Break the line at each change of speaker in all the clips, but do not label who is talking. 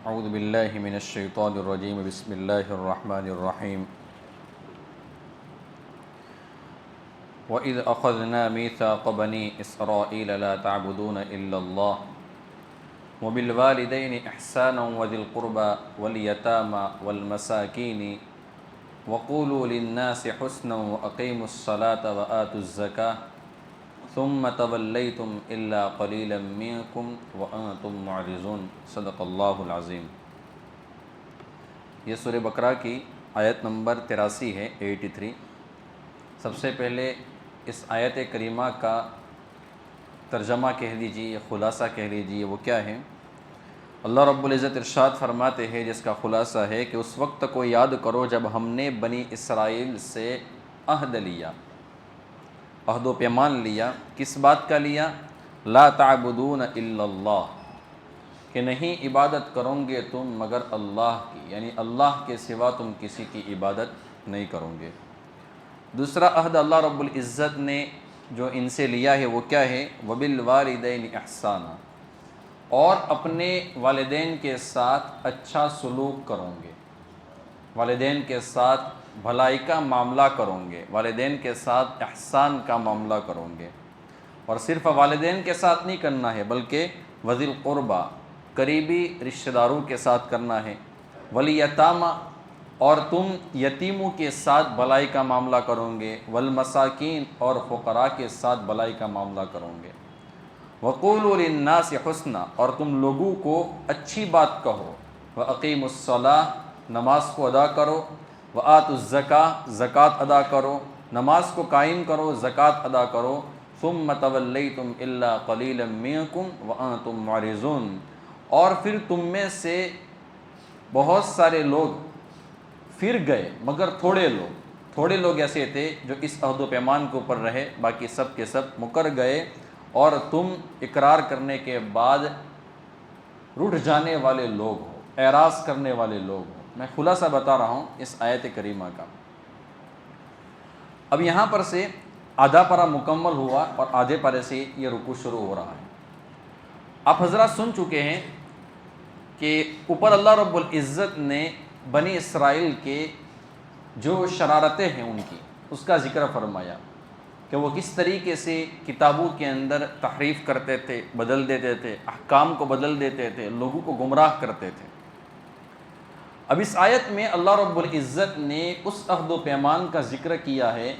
اعوذ باللہ من الشیطان الرجیم بسم اللہ الرحمن الرحیم وَإِذْ أَخَذْنَا مِيثَاقَ بَنِي إِسْرَائِيلَ لَا تَعْبُدُونَ إِلَّا اللَّهَ وَبِالْوَالِدَيْنِ إِحْسَانًا وَذِي الْقُرْبَى وَالْيَتَامَى وَالْمَسَاكِينِ وَقُولُوا لِلنَّاسِ حُسْنًا وَأَقِيمُوا الصَّلَاةَ وَآتُوا الزَّكَاةَ ثُمَّ تَوَلَّيْتُمْ إِلَّا قَلِيلًا مِّنكُمْ وَأَنتُم مُّعْرِضُونَ صدق اللہ العظیم۔ یہ سورہ بقرہ کی آیت نمبر 83 ہے، 83۔ سب سے پہلے اس آیت کریمہ کا ترجمہ کہہ دیجیے، خلاصہ کہہ لیجیے، وہ کیا ہے؟ اللہ رب العزت ارشاد فرماتے ہیں جس کا خلاصہ ہے کہ اس وقت کو یاد کرو جب ہم نے بنی اسرائیل سے عہد لیا، عہد و پیمان لیا۔ کس بات کا لیا؟ لا تعبدون الا اللہ، کہ نہیں عبادت کرو گے تم مگر اللہ کی، یعنی اللہ کے سوا تم کسی کی عبادت نہیں کرو گے۔ دوسرا عہد اللہ رب العزت نے جو ان سے لیا ہے وہ کیا ہے؟ وَبِالْوَالِدَيْنِ إِحْسَانًا، اور اپنے والدین کے ساتھ اچھا سلوک کرو گے، والدین کے ساتھ بھلائی کا معاملہ کرو گے، والدین کے ساتھ احسان کا معاملہ کرو گے۔ اور صرف والدین کے ساتھ نہیں کرنا ہے بلکہ وذی القربیٰ، قریبی رشتہ داروں کے ساتھ کرنا ہے، والیتامى، اور تم یتیموں کے ساتھ بھلائی کا معاملہ کرو گے، والمساکین، اور فقراء کے ساتھ بھلائی کا معاملہ کرو گے، وقولوا للناس حسنا، اور تم لوگوں کو اچھی بات کہو، واقیموا الصلاۃ، نماز کو ادا کرو، وآتوا الزکاۃ، زکوٰۃ ادا کرو، نماز کو قائم کرو، زکوٰۃ ادا کرو، ثم تولیتم الا قلیلا منکم وانتم معرضون، اور پھر تم میں سے بہت سارے لوگ پھر گئے مگر تھوڑے لوگ ایسے تھے جو اس عہد و پیمان کے اوپر رہے، باقی سب کے سب مکر گئے، اور تم اقرار کرنے کے بعد رٹ جانے والے لوگ ہو، اعراض کرنے والے لوگ ہو۔ میں خلاصہ بتا رہا ہوں اس آیت کریمہ کا۔ اب یہاں پر سے آدھا پارہ مکمل ہوا اور آدھے پارے سے یہ رکوع شروع ہو رہا ہے۔ آپ حضرات سن چکے ہیں کہ اوپر اللہ رب العزت نے بنی اسرائیل کے جو شرارتیں ہیں ان کی، اس کا ذکر فرمایا کہ وہ کس طریقے سے کتابوں کے اندر تحریف کرتے تھے، بدل دیتے تھے، احکام کو بدل دیتے تھے، لوگوں کو گمراہ کرتے تھے۔ اب اس آیت میں اللہ رب العزت نے اس عہد و پیمان کا ذکر کیا ہے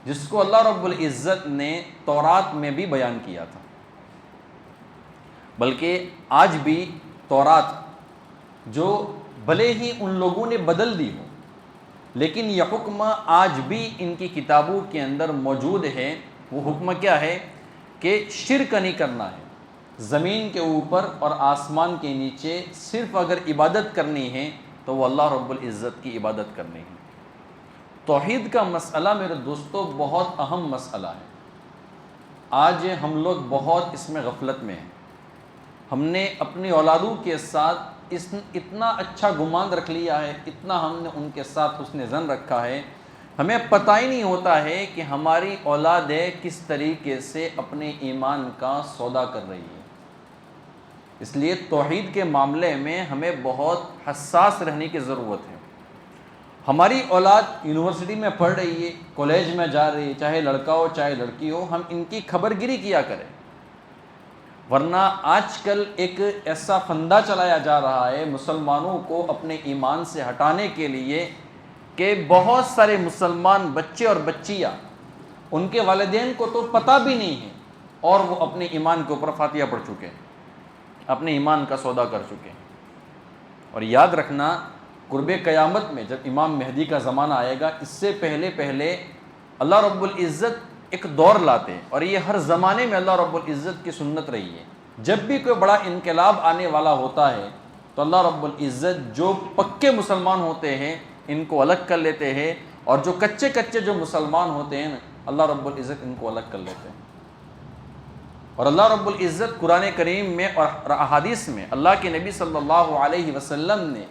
جس کو اللہ رب العزت نے تورات میں بھی بیان کیا تھا، بلکہ آج بھی تورات جو بھلے ہی ان لوگوں نے بدل دی ہو لیکن یہ حکم آج بھی ان کی کتابوں کے اندر موجود ہے۔ وہ حکم کیا ہے؟ کہ شرک نہیں کرنا ہے، زمین کے اوپر اور آسمان کے نیچے صرف اگر عبادت کرنی ہے تو وہ اللہ رب العزت کی عبادت کرنی ہے۔ توحید کا مسئلہ میرے دوستو بہت اہم مسئلہ ہے۔ آج ہم لوگ بہت اس میں غفلت میں ہیں۔ ہم نے اپنی اولادوں کے ساتھ اتنا اچھا گمان رکھ لیا ہے، اتنا ہم نے ان کے ساتھ حسن ظن رکھا ہے، ہمیں پتہ ہی نہیں ہوتا ہے کہ ہماری اولادیں کس طریقے سے اپنے ایمان کا سودا کر رہی ہے۔ اس لیے توحید کے معاملے میں ہمیں بہت حساس رہنے کی ضرورت ہے۔ ہماری اولاد یونیورسٹی میں پڑھ رہی ہے، کالج میں جا رہی ہے، چاہے لڑکا ہو چاہے لڑکی ہو، ہم ان کی خبر گیری کیا کریں، ورنہ آج کل ایک ایسا فندہ چلایا جا رہا ہے مسلمانوں کو اپنے ایمان سے ہٹانے کے لیے کہ بہت سارے مسلمان بچے اور بچیاں، ان کے والدین کو تو پتہ بھی نہیں ہے اور وہ اپنے ایمان کے اوپر فاتحہ پڑھ چکے ہیں، اپنے ایمان کا سودا کر چکے ہیں۔ اور یاد رکھنا، قرب قیامت میں جب امام مہدی کا زمانہ آئے گا، اس سے پہلے اللہ رب العزت ایک دور لاتے ہیں، اور یہ ہر زمانے میں اللہ رب العزت کی سنت رہی ہے۔ جب بھی کوئی بڑا انقلاب آنے والا ہوتا ہے تو اللہ رب العزت جو پکے مسلمان ہوتے ہیں ان کو الگ کر لیتے ہیں، اور جو کچے جو مسلمان ہوتے ہیں اللہ رب العزت ان کو الگ کر لیتے ہیں۔ اور اللہ رب العزت قرآن کریم میں اور احادیث میں اللہ کے نبی صلی اللہ علیہ وسلم نے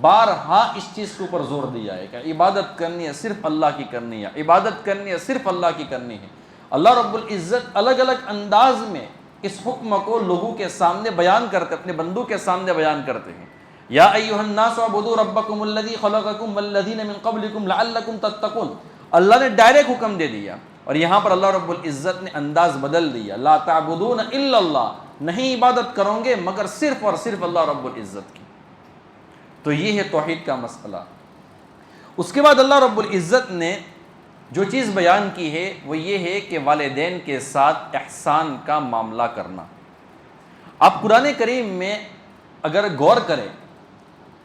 بارہا اس چیز کے اوپر زور دیا ہے کہ عبادت کرنی ہے صرف اللہ کی کرنی ہے، عبادت کرنی ہے صرف اللہ کی کرنی ہے۔ اللہ رب العزت الگ الگ انداز میں اس حکم کو لوگوں کے سامنے بیان کرتے، اپنے بندوں کے سامنے بیان کرتے ہیں۔ یا ایھا الناس اعبدوا ربکم الذی خلقکم والذین من قبلکم لعلکم تتقون، اللہ نے ڈائریکٹ حکم دے دیا، اور یہاں پر اللہ رب العزت نے انداز بدل دیا، لا تعبدون الا اللہ، نہیں عبادت کرو گے مگر صرف اور صرف اللہ رب العزت کی۔ تو یہ ہے توحید کا مسئلہ۔ اس کے بعد اللہ رب العزت نے جو چیز بیان کی ہے وہ یہ ہے کہ والدین کے ساتھ احسان کا معاملہ کرنا۔ آپ قرآن کریم میں اگر غور کریں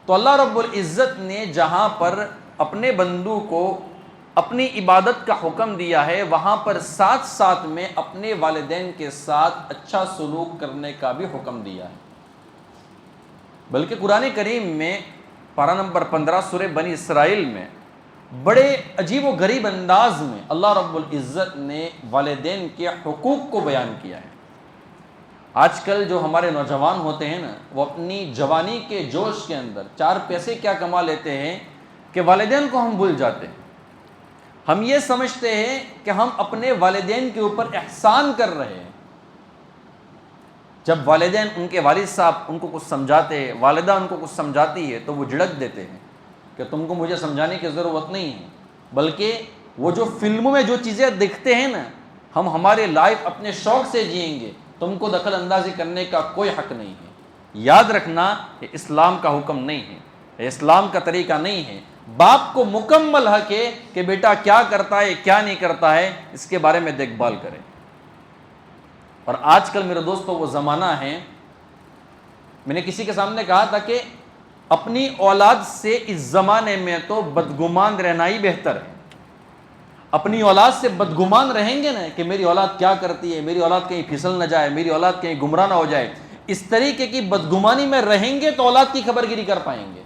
تو اللہ رب العزت نے جہاں پر اپنے بندوں کو اپنی عبادت کا حکم دیا ہے، وہاں پر ساتھ ساتھ میں اپنے والدین کے ساتھ اچھا سلوک کرنے کا بھی حکم دیا ہے۔ بلکہ قرآن کریم میں پارہ نمبر 15 سورہ بنی اسرائیل میں بڑے عجیب و غریب انداز میں اللہ رب العزت نے والدین کے حقوق کو بیان کیا ہے۔ آج کل جو ہمارے نوجوان ہوتے ہیں نا، وہ اپنی جوانی کے جوش کے اندر 4 پیسے کیا کما لیتے ہیں کہ والدین کو ہم بھول جاتے ہیں۔ ہم یہ سمجھتے ہیں کہ ہم اپنے والدین کے اوپر احسان کر رہے ہیں۔ جب والدین، ان کے والد صاحب ان کو کچھ سمجھاتے ہیں، والدہ ان کو کچھ سمجھاتی ہے، تو وہ جھڑک دیتے ہیں کہ تم کو مجھے سمجھانے کی ضرورت نہیں ہے، بلکہ وہ جو فلموں میں جو چیزیں دکھتے ہیں نا، ہم ہمارے لائف اپنے شوق سے جئیں گے، تم کو دخل اندازی کرنے کا کوئی حق نہیں ہے۔ یاد رکھنا، یہ اسلام کا حکم نہیں ہے، یہ اسلام کا طریقہ نہیں ہے۔ باپ کو مکمل حق ہے کہ بیٹا کیا کرتا ہے کیا نہیں کرتا ہے، اس کے بارے میں دیکھ بھال کرے۔ اور آج کل میرے دوستو وہ زمانہ ہے، میں نے کسی کے سامنے کہا تھا کہ اپنی اولاد سے اس زمانے میں تو بدگمان رہنا ہی بہتر ہے۔ اپنی اولاد سے بدگمان رہیں گے نا کہ میری اولاد کیا کرتی ہے، میری اولاد کہیں پھسل نہ جائے، میری اولاد کہیں گمراہ نہ ہو جائے، اس طریقے کی بدگمانی میں رہیں گے تو اولاد کی خبر گیری کر پائیں گے۔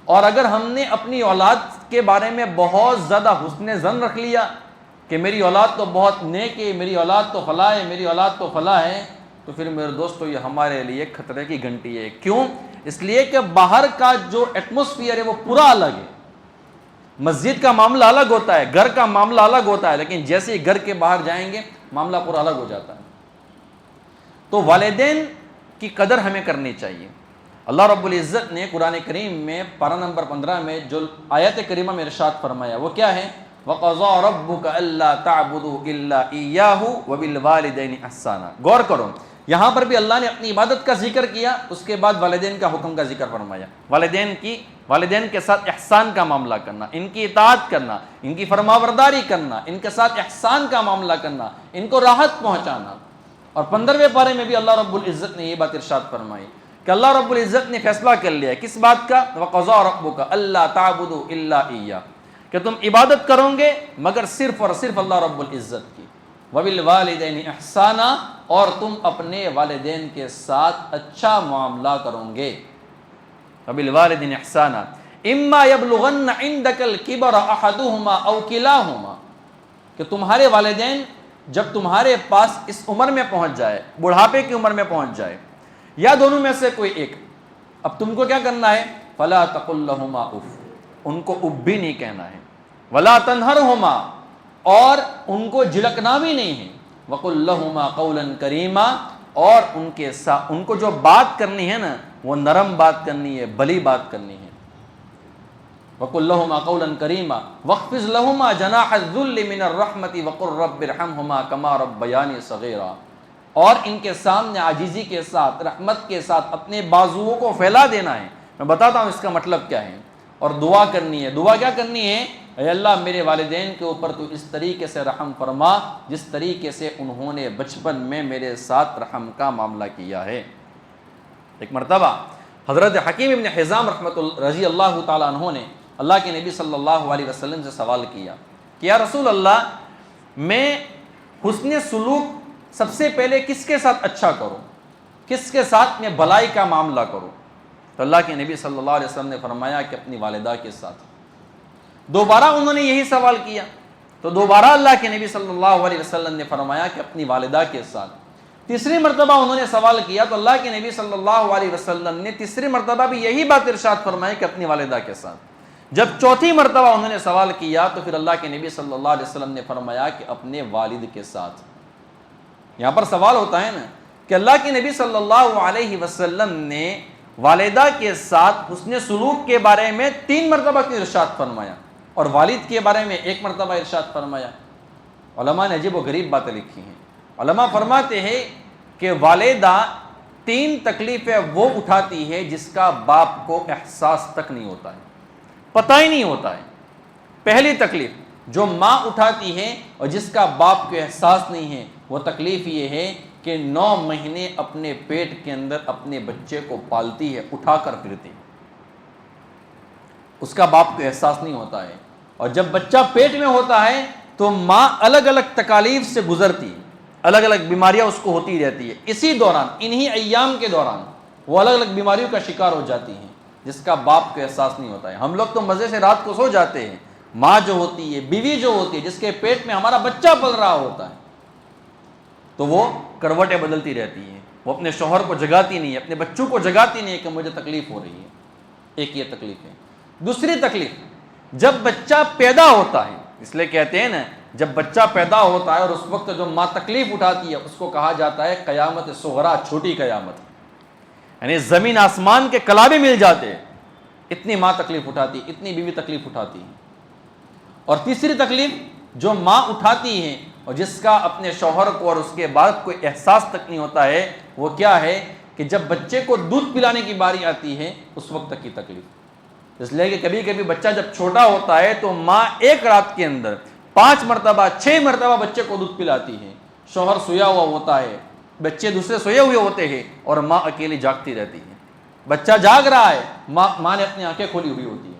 اور اگر ہم نے اپنی اولاد کے بارے میں بہت زیادہ حسن ظن رکھ لیا کہ میری اولاد تو بہت نیک ہے، میری اولاد تو فلاں ہے، میری اولاد تو فلاں ہے، تو پھر میرے دوستو یہ ہمارے لیے خطرے کی گھنٹی ہے۔ کیوں؟ اس لیے کہ باہر کا جو ایٹماسفیئر ہے وہ پورا الگ ہے۔ مسجد کا معاملہ الگ ہوتا ہے، گھر کا معاملہ الگ ہوتا ہے، لیکن جیسے ہی گھر کے باہر جائیں گے معاملہ پورا الگ ہو جاتا ہے۔ تو والدین کی قدر ہمیں کرنی چاہیے۔ اللہ رب العزت نے قرآن کریم میں پارہ نمبر 15 میں جو آیت کریمہ میں ارشاد فرمایا وہ کیا ہے؟ وَقَضَىٰ رَبُّكَ أَلَّا تَعْبُدُوا إِلَّا إِيَّاهُ وَبِالْوَالِدَيْنِ إِحْسَانًا۔ غور کرو، یہاں پر بھی اللہ نے اپنی عبادت کا ذکر کیا، اس کے بعد والدین کا حکم کا ذکر فرمایا۔ والدین کے ساتھ احسان کا معاملہ کرنا، ان کی اطاعت کرنا، ان کی فرمانبرداری کرنا، ان کے ساتھ احسان کا معاملہ کرنا، ان کو راحت پہنچانا۔ اور 15ویں پارے میں بھی اللہ رب العزت نے یہ بات ارشاد فرمائی کہ اللہ رب العزت نے فیصلہ کر لیا ہے کس بات کا؟ وَقَضَىٰ رَبُّكَ أَلَّا تَعْبُدُوا إِلَّا إِيَّاهُ، کہ تم عبادت کرو گے مگر صرف اور صرف اللہ رب العزت کی۔ وَبِالْوَالِدَيْنِ إِحْسَانًا، اور تم اپنے والدین کے ساتھ اچھا معاملہ کرو گے۔ وَبِالْوَالِدَيْنِ إِحْسَانًا إِمَّا يَبْلُغَنَّ عِندَكَ الْكِبَرَ أَحَدُهُمَا أَوْ كِلَاهُمَا، کہ تمہارے والدین جب تمہارے پاس اس عمر میں پہنچ جائے، بڑھاپے کی عمر میں پہنچ جائے، یا دونوں میں سے کوئی ایک، اب تم کو کیا کرنا ہے؟ فَلَا تَقُلْ لَهُمَا اُفٍّ، ان کو اف بھی نہیں کہنا ہے، وَلَا تَنْهَرْهُمَا، اور ان کو جھڑکنا بھی نہیں ہے، وَقُلْ لَهُمَا قَوْلًا كَرِيمًا، اور ان کے ساتھ ان کو جو بات کرنی ہے نا وہ نرم بات کرنی ہے، بھلی بات کرنی ہے۔ وَقُلْ لَهُمَا قَوْلًا كَرِيمًا وَاخْفِضْ لَهُمَا جَنَاحَ الذُّلِّ مِنَ الرَّحْمَةِ وَقُلْ رَبِّ ارْحَمْهُمَا كَمَا رَبَّيَانِي صَغِيرًا، اور ان کے سامنے عاجزی کے ساتھ، رحمت کے ساتھ اپنے بازوؤں کو پھیلا دینا ہے۔ میں بتاتا ہوں اس کا مطلب کیا ہے، اور دعا کرنی ہے۔ دعا کیا کرنی ہے؟ اے اللہ میرے والدین کے اوپر تو اس طریقے سے رحم فرما جس طریقے سے انہوں نے بچپن میں میرے ساتھ رحم کا معاملہ کیا ہے۔ ایک مرتبہ حضرت حکیم ابن حزام رضی اللہ تعالیٰ عنہ نے اللہ کے نبی صلی اللہ علیہ وسلم سے سوال کیا کہ یا رسول اللہ، میں حسن سلوک سب سے پہلے کس کے ساتھ اچھا کروں، کس کے ساتھ میں بھلائی کا معاملہ کروں؟ تو اللہ کے نبی صلی اللہ علیہ وسلم نے فرمایا کہ اپنی والدہ کے ساتھ۔ دوبارہ انہوں نے یہی سوال کیا تو دوبارہ اللہ کے نبی صلی اللہ علیہ وسلم نے فرمایا کہ اپنی والدہ کے ساتھ۔ تیسری مرتبہ انہوں نے سوال کیا تو اللہ کے نبی صلی اللہ علیہ وسلم نے تیسری مرتبہ بھی یہی بات ارشاد فرمائی کہ اپنی والدہ کے ساتھ۔ جب چوتھی مرتبہ انہوں نے سوال کیا تو پھر اللہ کے نبی صلی اللہ علیہ وسلم نے فرمایا کہ اپنے والد کے ساتھ۔ یہاں پر سوال ہوتا ہے نا کہ اللہ کے نبی صلی اللہ علیہ وسلم نے والدہ کے ساتھ حسن سلوک کے بارے میں 3 مرتبہ کی ارشاد فرمایا اور والد کے بارے میں 1 مرتبہ ارشاد فرمایا۔ علماء نے عجیب و غریب باتیں لکھی ہیں۔ علماء فرماتے ہیں کہ والدہ 3 تکلیفیں وہ اٹھاتی ہے جس کا باپ کو احساس تک نہیں ہوتا ہے، پتہ ہی نہیں ہوتا ہے۔ پہلی تکلیف جو ماں اٹھاتی ہے اور جس کا باپ کو احساس نہیں ہے، وہ تکلیف یہ ہے کہ 9 مہینے اپنے پیٹ کے اندر اپنے بچے کو پالتی ہے، اٹھا کر پھرتی ہے، اس کا باپ کو احساس نہیں ہوتا ہے۔ اور جب بچہ پیٹ میں ہوتا ہے تو ماں الگ الگ تکالیف سے گزرتی ہے، الگ الگ بیماریاں اس کو ہوتی رہتی ہے۔ اسی دوران، انہی ایام کے دوران وہ الگ الگ بیماریوں کا شکار ہو جاتی ہیں جس کا باپ کو احساس نہیں ہوتا ہے۔ ہم لوگ تو مزے سے رات کو سو جاتے ہیں، ماں جو ہوتی ہے، بیوی جو ہوتی ہے، جس کے پیٹ میں ہمارا بچہ پل رہا ہوتا ہے، تو وہ کروٹیں بدلتی رہتی ہے، وہ اپنے شوہر کو جگاتی نہیں ہے، اپنے بچوں کو جگاتی نہیں ہے کہ مجھے تکلیف ہو رہی ہے۔ ایک یہ تکلیف ہے۔ دوسری تکلیف، جب بچہ پیدا ہوتا ہے، اس لیے کہتے ہیں نا جب بچہ پیدا ہوتا ہے اور اس وقت جو ماں تکلیف اٹھاتی ہے اس کو کہا جاتا ہے قیامت صغریٰ، چھوٹی قیامت، یعنی زمین آسمان کے کلابے مل جاتے ہیں، اتنی ماں تکلیف اٹھاتی، اتنی بیوی تکلیف اٹھاتی ہے۔ اور تیسری تکلیف جو ماں اٹھاتی ہے اور جس کا اپنے شوہر کو اور اس کے بعد کوئی احساس تک نہیں ہوتا ہے، وہ کیا ہے کہ جب بچے کو دودھ پلانے کی باری آتی ہے اس وقت تک کی تکلیف۔ اس لیے کہ کبھی کبھی بچہ جب چھوٹا ہوتا ہے تو ماں ایک رات کے اندر 5 مرتبہ 6 مرتبہ بچے کو دودھ پلاتی ہے، شوہر سویا ہوا ہوتا ہے، بچے دوسرے سوئے ہوئے ہوتے ہیں اور ماں اکیلی جاگتی رہتی ہے۔ بچہ جاگ رہا ہے، ماں نے اپنی آنکھیں کھولی ہوئی ہوتی ہیں۔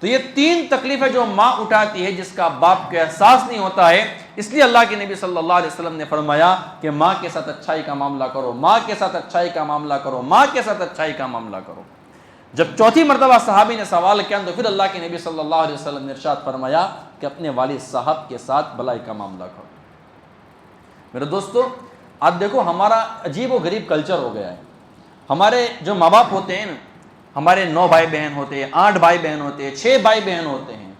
تو یہ 3 تکلیفیں جو ماں اٹھاتی ہے جس کا باپ کو احساس نہیں ہوتا ہے، اس لیے اللہ کے نبی صلی اللہ علیہ وسلم نے فرمایا کہ ماں کے ساتھ اچھائی کا معاملہ کرو، ماں کے ساتھ اچھائی کا معاملہ کرو، ماں کے ساتھ اچھائی کا معاملہ کرو۔ جب چوتھی مرتبہ صحابی نے سوال کیا تو پھر اللہ کے نبی صلی اللہ علیہ وسلم نے ارشاد فرمایا کہ اپنے والد صاحب کے ساتھ بھلائی کا معاملہ کرو۔ میرے دوستو، آپ دیکھو ہمارا عجیب و غریب کلچر ہو گیا ہے۔ ہمارے جو ماں باپ ہوتے ہیں نا، ہمارے 9 بھائی بہن ہوتے ہیں، 8 بھائی بہن ہوتے ہیں، 6 بھائی بہن ہوتے ہیں،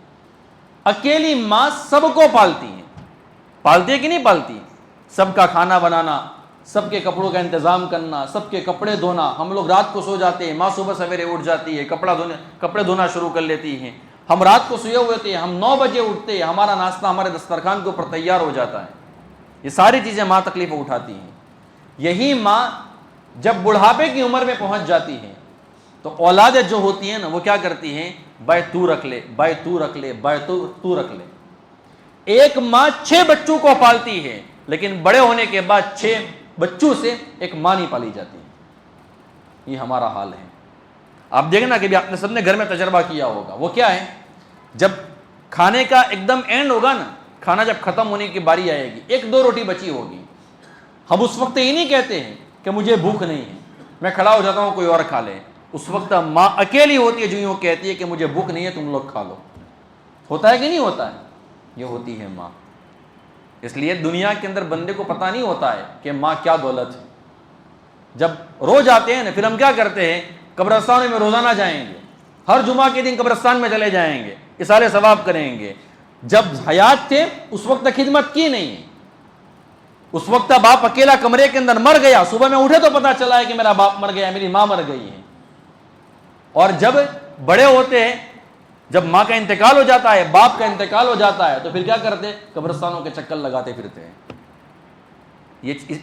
اکیلی ماں سب کو پالتی ہے۔ پالتی ہے کہ نہیں پالتی؟ سب کا کھانا بنانا، سب کے کپڑوں کا انتظام کرنا، سب کے کپڑے دھونا۔ ہم لوگ رات کو سو جاتے ہیں، ماں صبح سویرے اٹھ جاتی ہے، کپڑے دھونا شروع کر لیتی ہیں۔ ہم رات کو سوئے ہوئے تھے، ہم 9 بجے اٹھتے ہیں، ہمارا ناشتہ ہمارے دسترخوان کے اوپر تیار ہو جاتا ہے۔ یہ ساری چیزیں ماں تکلیف اٹھاتی ہیں۔ یہی ماں جب بڑھاپے کی عمر میں پہنچ جاتی ہے تو اولادیں جو ہوتی ہیں نا وہ کیا کرتی ہیں؟ بھائی تو رکھ لے، بھائی تو رکھ لے، بھائی تو رکھ لے۔ ایک ماں 6 بچوں کو پالتی ہے لیکن بڑے ہونے کے بعد 6 بچوں سے ایک ماں نہیں پالی جاتی۔ یہ ہمارا حال ہے۔ آپ دیکھنا کہ بھی آپ نے سب نے گھر میں تجربہ کیا ہوگا، وہ کیا ہے؟ جب کھانے کا ایک دم اینڈ ہوگا نا، کھانا جب ختم ہونے کی باری آئے گی، 1-2 روٹی بچی ہوگی، ہم اس وقت یہ نہیں کہتے ہیں کہ مجھے بھوک نہیں ہے، میں کھڑا ہو جاتا ہوں کوئی اور کھا لے۔ اس وقت ماں اکیلی ہوتی ہے جو یوں کہتی ہے کہ مجھے بھوک نہیں ہے، تم لوگ کھا لو۔ ہوتا ہے کہ نہیں ہوتا ہے؟ یہ ہوتی ہے ماں۔ اس لیے دنیا کے اندر بندے کو پتہ نہیں ہوتا ہے کہ ماں کیا دولت ہے۔ جب رو جاتے ہیں نا پھر ہم کیا کرتے ہیں؟ قبرستانوں میں روزانہ جائیں گے، ہر جمعہ کے دن قبرستان میں چلے جائیں گے، اثار ثواب کریں گے۔ جب حیات تھے اس وقت خدمت کی نہیں ہے، اس وقت باپ اکیلا کمرے کے اندر مر گیا، صبح میں اٹھے تو پتا چلا ہے کہ میرا باپ مر گیا، میری ماں مر گئی ہے۔ اور جب بڑے ہوتے ہیں، جب ماں کا انتقال ہو جاتا ہے، باپ کا انتقال ہو جاتا ہے، تو پھر کیا کرتے؟ قبرستانوں کے چکر لگاتے پھرتے ہیں۔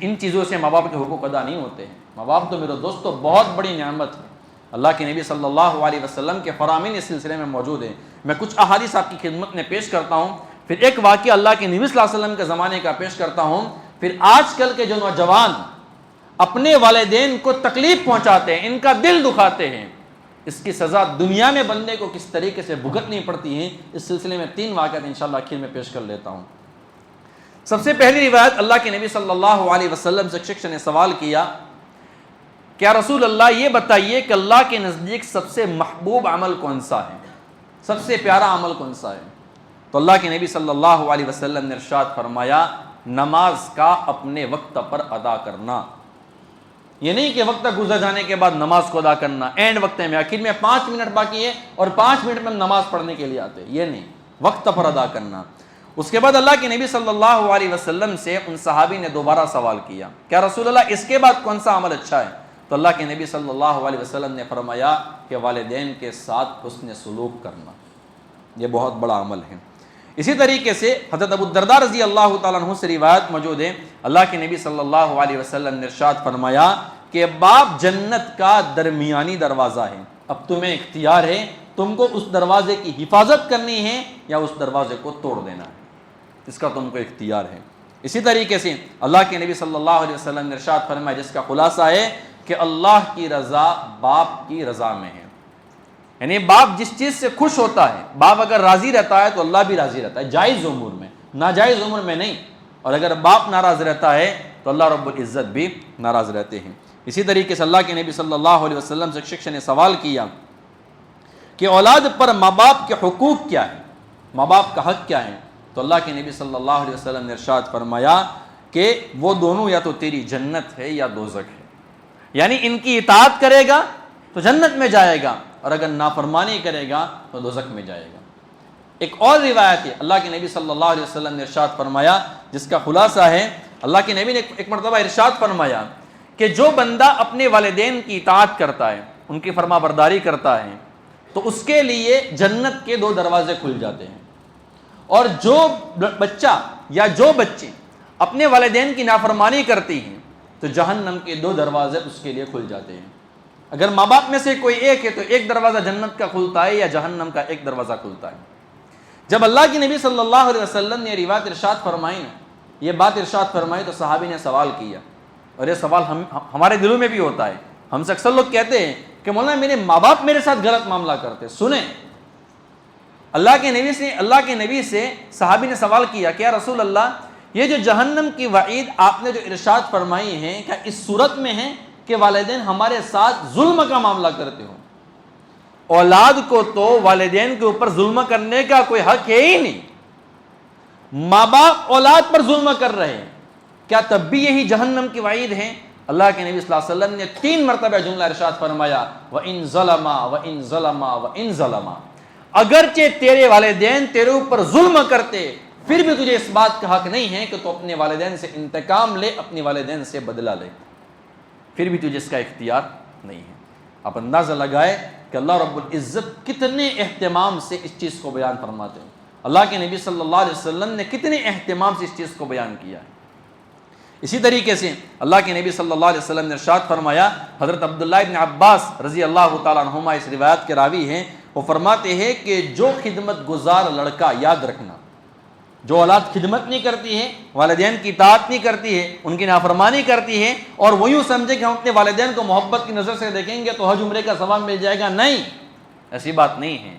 ان چیزوں سے ماں باپ کے حقوق ادا نہیں ہوتے ہیں۔ ماں باپ تو میرے دوستو بہت بڑی نعمت ہے۔ اللہ کے نبی صلی اللہ علیہ وسلم کے فرامین اس سلسلے میں موجود ہیں۔ میں کچھ احادیث آپ کی خدمت میں پیش کرتا ہوں، پھر ایک واقعہ اللہ کے نبی صلی اللہ علیہ وسلم کے زمانے کا پیش کرتا ہوں، پھر آج کل کے جو نوجوان اپنے والدین کو تکلیف پہنچاتے ہیں، ان کا دل دکھاتے ہیں، اس کی سزا دنیا میں بندے کو کس طریقے سے بھگتنی پڑتی ہے، اس سلسلے میں 3 واقعات انشاءاللہ آخر میں پیش کر لیتا ہوں۔ سب سے پہلی روایت، اللہ کے نبی صلی اللہ علیہ وسلم سے ایک شخص نے سوال کیا، کیا رسول اللہ یہ بتائیے کہ اللہ کے نزدیک سب سے محبوب عمل کون سا ہے، سب سے پیارا عمل کون سا ہے؟ تو اللہ کے نبی صلی اللہ علیہ وسلم نے ارشاد فرمایا، نماز کا اپنے وقت پر ادا کرنا۔ یہ نہیں کہ وقت گزر جانے کے بعد نماز کو ادا کرنا، اینڈ وقت میں آخر میں 5 منٹ باقی ہے اور 5 منٹ میں ہم نماز پڑھنے کے لیے آتے، یہ نہیں، وقت پر ادا کرنا۔ اس کے بعد اللہ کے نبی صلی اللہ علیہ وسلم سے ان صحابی نے دوبارہ سوال کیا، کیا رسول اللہ اس کے بعد کون سا عمل اچھا ہے؟ تو اللہ کے نبی صلی اللہ علیہ وسلم نے فرمایا کہ والدین کے ساتھ حسن سلوک کرنا، یہ بہت بڑا عمل ہے۔ اسی طریقے سے حضرت ابو الدرداء رضی اللہ تعالیٰ عنہ سے روایت موجود ہے، اللہ کے نبی صلی اللہ علیہ وسلم نے ارشاد فرمایا کہ باپ جنت کا درمیانی دروازہ ہے، اب تمہیں اختیار ہے تم کو اس دروازے کی حفاظت کرنی ہے یا اس دروازے کو توڑ دینا ہے، اس کا تم کو اختیار ہے۔ اسی طریقے سے اللہ کے نبی صلی اللہ علیہ وسلم نے ارشاد فرمایا جس کا خلاصہ ہے کہ اللہ کی رضا باپ کی رضا میں ہے، یعنی باپ جس چیز سے خوش ہوتا ہے، باپ اگر راضی رہتا ہے تو اللہ بھی راضی رہتا ہے، جائز امور میں، ناجائز امور میں نہیں، اور اگر باپ ناراض رہتا ہے تو اللہ رب العزت بھی ناراض رہتے ہیں۔ اسی طریقے سے اللہ کے نبی صلی اللہ علیہ وسلم سے ایک شخص نے سوال کیا کہ اولاد پر ماں باپ کے حقوق کیا ہے، ماں باپ کا حق کیا ہے؟ تو اللہ کے نبی صلی اللہ علیہ وسلم نے ارشاد فرمایا کہ وہ دونوں یا تو تیری جنت ہے یا دوزخ ہے، یعنی ان کی اطاعت کرے گا تو جنت میں جائے گا، اور اگر نافرمانی کرے گا تو دوزخ میں جائے گا۔ ایک اور روایت ہے، اللہ کے نبی صلی اللہ علیہ وسلم نے ارشاد فرمایا جس کا خلاصہ ہے، اللہ کے نبی نے ایک مرتبہ ارشاد فرمایا کہ جو بندہ اپنے والدین کی اطاعت کرتا ہے، ان کی فرما برداری کرتا ہے، تو اس کے لیے جنت کے 2 دروازے کھل جاتے ہیں، اور جو بچہ یا جو بچے اپنے والدین کی نافرمانی کرتی ہیں تو جہنم کے 2 دروازے اس کے لیے کھل جاتے ہیں۔ اگر ماں باپ میں سے کوئی ایک ہے تو ایک دروازہ جنت کا کھلتا ہے یا جہنم کا ایک دروازہ کھلتا ہے۔ جب اللہ کے نبی صلی اللہ علیہ وسلم نے یہ روایت ارشاد فرمائی نا، یہ بات ارشاد فرمائی، تو صحابی نے سوال کیا، اور یہ سوال ہمارے دلوں میں بھی ہوتا ہے۔ ہم سے اکثر لوگ کہتے ہیں کہ مولانا میرے ماں باپ میرے ساتھ غلط معاملہ کرتے۔ سنیں، اللہ کے نبی سے صحابی نے سوال کیا کہ یا رسول اللہ، یہ جو جہنم کی وعید آپ نے جو ارشاد فرمائی ہے، کیا اس صورت میں ہے کہ والدین ہمارے ساتھ ظلم کا معاملہ کرتے ہو؟ اولاد کو تو والدین کے اوپر ظلم کرنے کا کوئی حق ہے ہی نہیں، ماں باپ اولاد پر ظلم کر رہے ہیں، کیا تب بھی یہی جہنم کی وعید ہے؟ اللہ کے نبی صلی اللہ علیہ وسلم نے 3 مرتبہ جملہ ارشاد فرمایا، وَإِن ظَلَمَا وَإِن ظَلَمَا وَإِن ظَلَمَا، اگرچہ تیرے والدین تیرے اوپر ظلم کرتے پھر بھی تجھے اس بات کا حق نہیں ہے کہ تو اپنے والدین سے انتقام لے، اپنے والدین سے بدلہ لے، پھر بھی تجھے اس کا اختیار نہیں ہے۔ آپ اندازہ لگائے کہ اللہ رب العزت کتنے اہتمام سے اس چیز کو بیان فرماتے ہیں، اللہ کے نبی صلی اللہ علیہ وسلم نے کتنے اہتمام سے اس چیز کو بیان کیا ہے۔ اسی طریقے سے اللہ کے نبی صلی اللہ علیہ وسلم نے ارشاد فرمایا، حضرت عبداللہ ابن عباس رضی اللہ تعالیٰ عنہما اس روایت کے راوی ہیں، وہ فرماتے ہیں کہ جو خدمت گزار لڑکا، یاد رکھنا، جو اولاد خدمت نہیں کرتی ہے، والدین کی اطاعت نہیں کرتی ہے، ان کی نافرمانی کرتی ہے، اور وہ یوں سمجھے کہ ہم اپنے والدین کو محبت کی نظر سے دیکھیں گے تو حج عمرے کا ثواب مل جائے گا، نہیں، ایسی بات نہیں ہے۔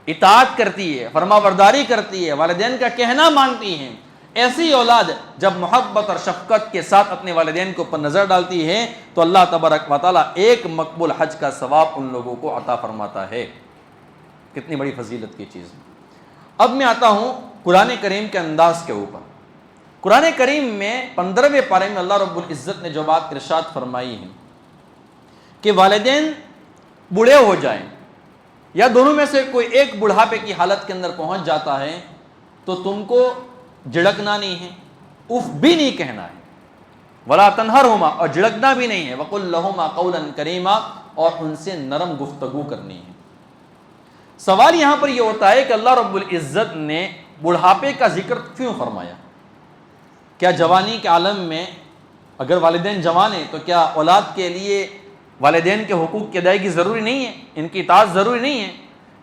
اطاعت کرتی ہے، فرما برداری کرتی ہے، والدین کا کہنا مانتی ہے، ایسی اولاد جب محبت اور شفقت کے ساتھ اپنے والدین کے اوپر نظر ڈالتی ہے تو اللہ تبارک و تعالیٰ ایک مقبول حج کا ثواب ان لوگوں کو عطا فرماتا ہے۔ کتنی بڑی فضیلت کی چیز۔ اب میں آتا ہوں قرآن کریم کے انداز کے اوپر۔ قرآن کریم میں 15ویں پارے میں اللہ رب العزت نے جو بات ارشاد فرمائی ہے کہ والدین بوڑھے ہو جائیں یا دونوں میں سے کوئی ایک بڑھاپے کی حالت کے اندر پہنچ جاتا ہے تو تم کو جھڑکنا نہیں ہے، اف بھی نہیں کہنا ہے، ولا تنہرہما، اور جھڑکنا بھی نہیں ہے، وقل لہما قولا کریما، اور ان سے نرم گفتگو کرنی ہے۔ سوال یہاں پر یہ ہوتا ہے کہ اللہ رب العزت نے بڑھاپے کا ذکر کیوں فرمایا؟ کیا جوانی کے عالم میں اگر والدین جوان ہیں تو کیا اولاد کے لیے والدین کے حقوق کی ادائیگی ضروری نہیں ہے، ان کی اطاعت ضروری نہیں ہے؟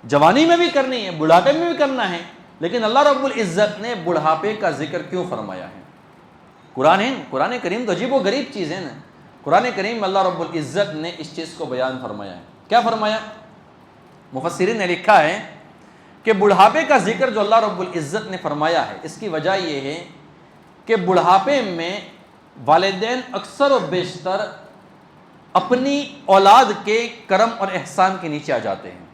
جوانی میں بھی کرنی ہے، بڑھاپے میں بھی کرنا ہے، لیکن اللہ رب العزت نے بڑھاپے کا ذکر کیوں فرمایا ہے؟ قرآن کریم تو عجیب و غریب چیز ہے نا۔ قرآن کریم میں اللہ رب العزت نے اس چیز کو بیان فرمایا ہے۔ کیا فرمایا؟ مفسرین نے لکھا ہے کہ بڑھاپے کا ذکر جو اللہ رب العزت نے فرمایا ہے، اس کی وجہ یہ ہے کہ بڑھاپے میں والدین اکثر و بیشتر اپنی اولاد کے کرم اور احسان کے نیچے آ جاتے ہیں،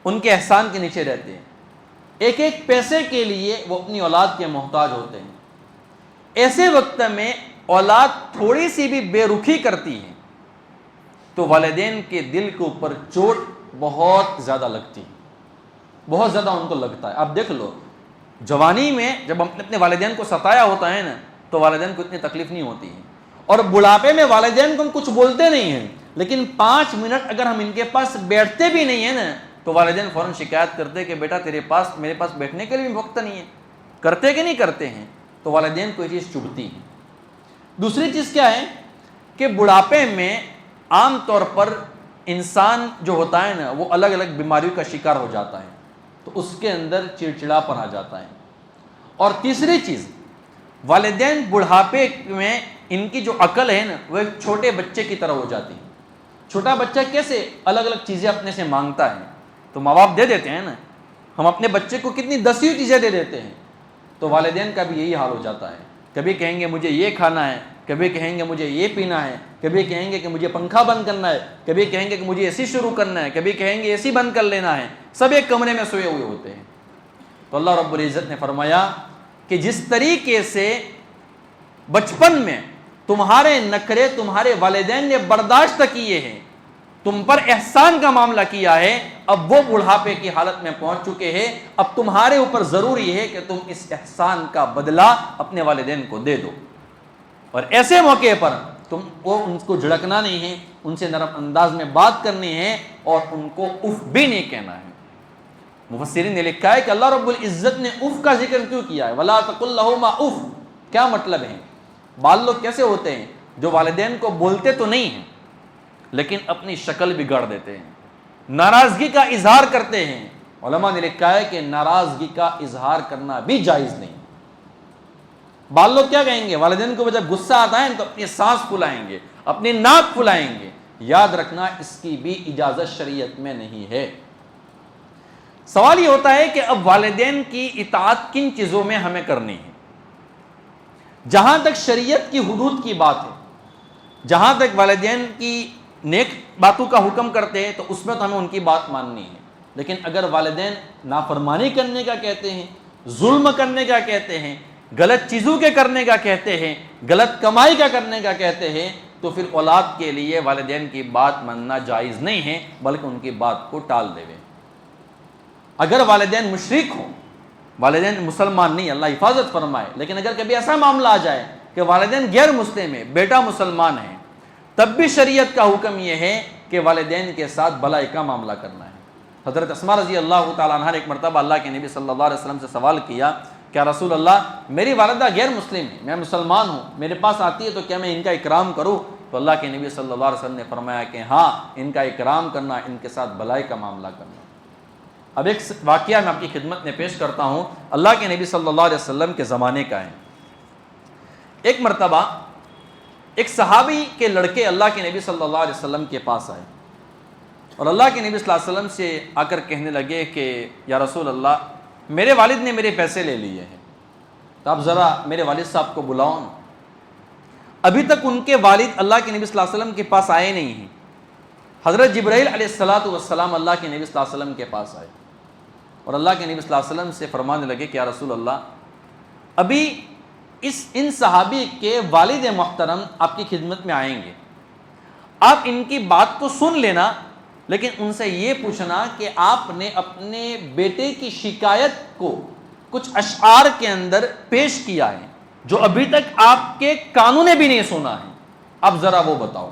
ان کے احسان کے نیچے رہتے ہیں، ایک ایک پیسے کے لیے وہ اپنی اولاد کے محتاج ہوتے ہیں۔ ایسے وقت میں اولاد تھوڑی سی بھی بے رخی کرتی ہے تو والدین کے دل کے اوپر چوٹ بہت زیادہ لگتی ہے، بہت زیادہ ان کو لگتا ہے۔ آپ دیکھ لو، جوانی میں جب ہم اپنے والدین کو ستایا ہوتا ہے نا تو والدین کو اتنی تکلیف نہیں ہوتی ہے، اور بڑھاپے میں والدین کو ہم کچھ بولتے نہیں ہیں، لیکن 5 منٹ اگر ہم ان کے پاس بیٹھتے بھی نہیں ہیں نا تو والدین فوراً شکایت کرتے کہ بیٹا میرے پاس بیٹھنے کے لیے بھی وقت نہیں ہے، کرتے کہ نہیں کرتے ہیں؟ تو والدین کو یہ چیز چبھتی ہے۔ دوسری چیز کیا ہے کہ بڑھاپے میں عام طور پر انسان جو ہوتا ہے نا وہ الگ الگ بیماریوں کا شکار ہو جاتا ہے، تو اس کے اندر چڑچڑاپن آ جاتا ہے۔ اور تیسری چیز، والدین بڑھاپے میں ان کی جو عقل ہے نا وہ ایک چھوٹے بچے کی طرح ہو جاتی ہے۔ چھوٹا بچہ کیسے الگ الگ چیزیں اپنے سے مانگتا ہے، تو ماں باپ دے دیتے ہیں نا، ہم اپنے بچے کو کتنی 10 چیزیں دے دیتے ہیں، تو والدین کا بھی یہی حال ہو جاتا ہے۔ کبھی کہیں گے مجھے یہ کھانا ہے، کبھی کہیں گے مجھے یہ پینا ہے، کبھی کہیں گے کہ مجھے پنکھا بند کرنا ہے، کبھی کہیں گے کہ مجھے اے سی شروع کرنا ہے، کبھی کہیں گے اے سی بند کر لینا ہے، سب ایک کمرے میں سوئے ہوئے ہوتے ہیں۔ تو اللہ رب العزت نے فرمایا کہ جس طریقے سے بچپن میں تمہارے نخرے تمہارے والدین نے برداشت کیے ہیں، تم پر احسان کا معاملہ کیا ہے، اب وہ بڑھاپے کی حالت میں پہنچ چکے ہیں، اب تمہارے اوپر ضروری ہے کہ تم اس احسان کا بدلہ اپنے والدین کو دے دو، اور ایسے موقع پر تم کو ان کو جھڑکنا نہیں ہے، ان سے نرم انداز میں بات کرنی ہے، اور ان کو اف بھی نہیں کہنا ہے۔ مفسرین نے لکھا ہے کہ اللہ رب العزت نے اف کا ذکر کیوں کیا ہے؟ وَلَا تَقُلْ لَهُمَا اف، کیا مطلب ہے؟ بعض لوگ کیسے ہوتے ہیں جو والدین کو بولتے تو نہیں ہیں لیکن اپنی شکل بگاڑ دیتے ہیں، ناراضگی کا اظہار کرتے ہیں۔ علماء نے لکھا ہے کہ ناراضگی کا اظہار کرنا بھی جائز نہیں۔ بعض لوگ کیا کہیں گے، والدین کو جب غصہ آتا ہے تو اپنی سانس پھلائیں گے، اپنی ناک پھلائیں گے، یاد رکھنا اس کی بھی اجازت شریعت میں نہیں ہے۔ سوال یہ ہوتا ہے کہ اب والدین کی اطاعت کن چیزوں میں ہمیں کرنی ہے؟ جہاں تک شریعت کی حدود کی بات ہے، جہاں تک والدین کی نیک باتوں کا حکم کرتے ہیں تو اس میں تو ہمیں ان کی بات ماننی ہے، لیکن اگر والدین نافرمانی کرنے کا کہتے ہیں، ظلم کرنے کا کہتے ہیں، غلط چیزوں کے کرنے کا کہتے ہیں، غلط کمائی کا کرنے کا کہتے ہیں، تو پھر اولاد کے لیے والدین کی بات ماننا جائز نہیں ہے، بلکہ ان کی بات کو ٹال دے۔ اگر والدین مشرک ہوں، والدین مسلمان نہیں، اللہ حفاظت فرمائے، لیکن اگر کبھی ایسا معاملہ آ جائے کہ والدین غیر مسلم ہے، بیٹا مسلمان ہے، تب بھی شریعت کا حکم یہ ہے کہ والدین کے ساتھ بھلائی کا معاملہ کرنا ہے۔ حضرت اسماء رضی اللہ تعالیٰ عنہ نے ایک مرتبہ اللہ کے نبی صلی اللہ علیہ وسلم سے سوال کیا، کیا رسول اللہ میری والدہ غیر مسلم ہے، میں مسلمان ہوں، میرے پاس آتی ہے تو کیا میں ان کا اکرام کروں؟ تو اللہ کے نبی صلی اللہ علیہ وسلم نے فرمایا کہ ہاں، ان کا اکرام کرنا، ان کے ساتھ بھلائی کا معاملہ کرنا۔ اب ایک واقعہ میں آپ کی خدمت میں پیش کرتا ہوں، اللہ کے نبی صلی اللہ علیہ وسلم کے زمانے کا ہے۔ ایک مرتبہ ایک صحابی کے لڑکے اللہ کے نبی صلی اللہ علیہ وسلم کے پاس آئے، اور اللہ کے نبی صلی اللہ علیہ وسلم سے آ کر کہنے لگے کہ یا رسول اللہ، میرے والد نے میرے پیسے لے لیے ہیں، تو آپ ذرا میرے والد صاحب کو بلاؤ۔ ابھی تک ان کے والد اللہ کے نبی صلی اللہ علیہ وسلم کے پاس آئے نہیں ہیں۔ حضرت جبرائیل علیہ السلام اللہ کے نبی صلی اللہ علیہ وسلم کے پاس آئے، اور اللہ کے نبی صلی اللہ علیہ وسلم سے فرمانے لگے کہ یا رسول اللہ، ابھی ان صحابی کے والد محترم آپ کی خدمت میں آئیں گے، آپ ان کی بات تو سن لینا، لیکن ان سے یہ پوچھنا کہ آپ نے اپنے بیٹے کی شکایت کو کچھ اشعار کے اندر پیش کیا ہے جو ابھی تک آپ کے کانوں نے بھی نہیں سنا ہے، اب ذرا وہ بتاؤ۔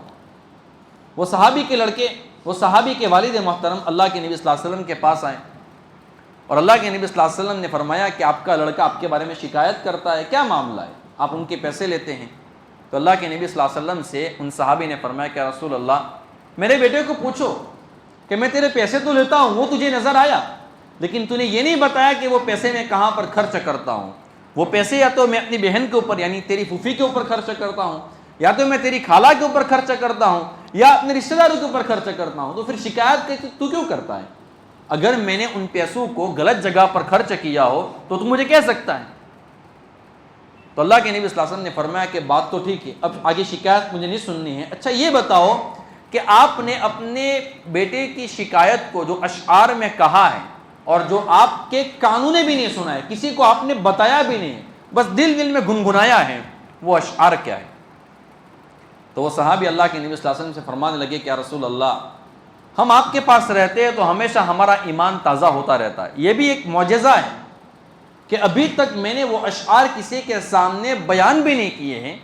وہ صحابی کے لڑکے، وہ صحابی کے والد محترم اللہ کے نبی صلی اللہ علیہ وسلم کے پاس آئے، اور اللہ کے نبی صلی اللہ علیہ وسلم نے فرمایا کہ آپ کا لڑکا آپ کے بارے میں شکایت کرتا ہے، کیا معاملہ ہے؟ آپ ان کے پیسے لیتے ہیں۔ تو اللہ کے نبی صلی اللہ علیہ وسلم سے ان صحابی نے فرمایا کہ رسول اللہ، میرے بیٹے کو پوچھو کہ میں تیرے پیسے تو لیتا ہوں، وہ تجھے نظر آیا، لیکن تو نے یہ نہیں بتایا کہ وہ پیسے میں کہاں پر خرچ کرتا ہوں۔ وہ پیسے یا تو میں اپنی بہن کے اوپر یعنی تیری پھوپھی کے اوپر خرچ کرتا ہوں، یا تو میں تیری خالہ کے اوپر خرچ کرتا ہوں، یا اپنے رشتہ داروں کے اوپر خرچ کرتا ہوں، تو پھر شکایت تو کیوں کرتا ہے؟ اگر میں نے ان پیسوں کو غلط جگہ پر خرچ کیا ہو تو مجھے کہہ سکتا ہے۔ تو اللہ کے نبی صلی اللہ علیہ وسلم نے فرمایا کہ بات تو ٹھیک ہے، اب آگے شکایت مجھے نہیں سننی ہے۔ اچھا یہ بتاؤ کہ آپ نے اپنے بیٹے کی شکایت کو جو اشعار میں کہا ہے اور جو آپ کے کانوں نے بھی نہیں سنا ہے، کسی کو آپ نے بتایا بھی نہیں، بس دل میں گنگنایا ہے، وہ اشعار کیا ہے؟ تو وہ صحابی اللہ کے نبی صلی اللہ علیہ وسلم سے فرمانے لگے کہ یا رسول اللہ، ہم آپ کے پاس رہتے ہیں تو ہمیشہ ہمارا ایمان تازہ ہوتا رہتا ہے، یہ بھی ایک معجزہ ہے کہ ابھی تک میں نے وہ اشعار کسی کے سامنے بیان بھی نہیں کیے ہیں،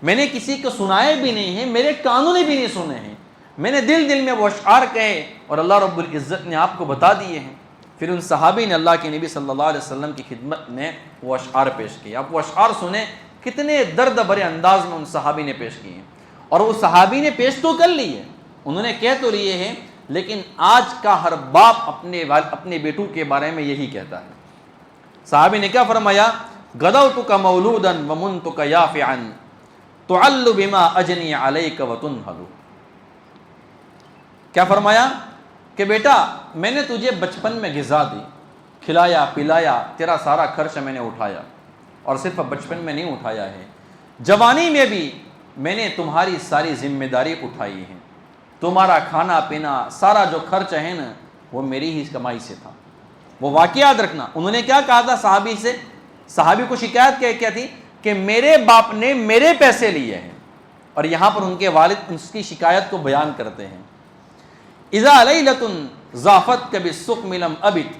میں نے کسی کو سنائے بھی نہیں ہیں، میرے کانوں نے بھی نہیں سنے ہیں، میں نے دل دل میں وہ اشعار کہے اور اللہ رب العزت نے آپ کو بتا دیے ہیں۔ پھر ان صحابی نے اللہ کے نبی صلی اللہ علیہ وسلم کی خدمت میں وہ اشعار پیش کیے۔ آپ وہ اشعار سنیں، کتنے درد بھرے انداز میں ان صحابی نے پیش کیے ہیں، اور وہ صحابی نے پیش تو کر لیے، انہوں نے کہہ تو لیے ہیں، لیکن آج کا ہر باپ اپنے بیٹوں کے بارے میں یہی کہتا ہے۔ صحابی نے کیا فرمایا؟ غدوتک مولودا ومنتک یافعا تعل بما اجنی علیک وتنہل۔ کیا فرمایا کہ بیٹا میں نے تجھے بچپن میں غذا دی، کھلایا پلایا، تیرا سارا خرچ میں نے اٹھایا، اور صرف بچپن میں نہیں اٹھایا ہے، جوانی میں بھی میں نے تمہاری ساری ذمہ داری اٹھائی ہے، تمہارا کھانا پینا سارا جو خرچ ہے نا وہ میری ہی کمائی سے تھا۔ وہ واقعہ یاد رکھنا، انہوں نے کیا کہا تھا صحابی سے؟ صحابی کو شکایت کیا تھی کہ میرے باپ نے میرے پیسے لیے ہیں، اور یہاں پر ان کے والد اس کی شکایت کو بیان کرتے ہیں۔ اذا لیلۃ ضافت بالسقم لم ابت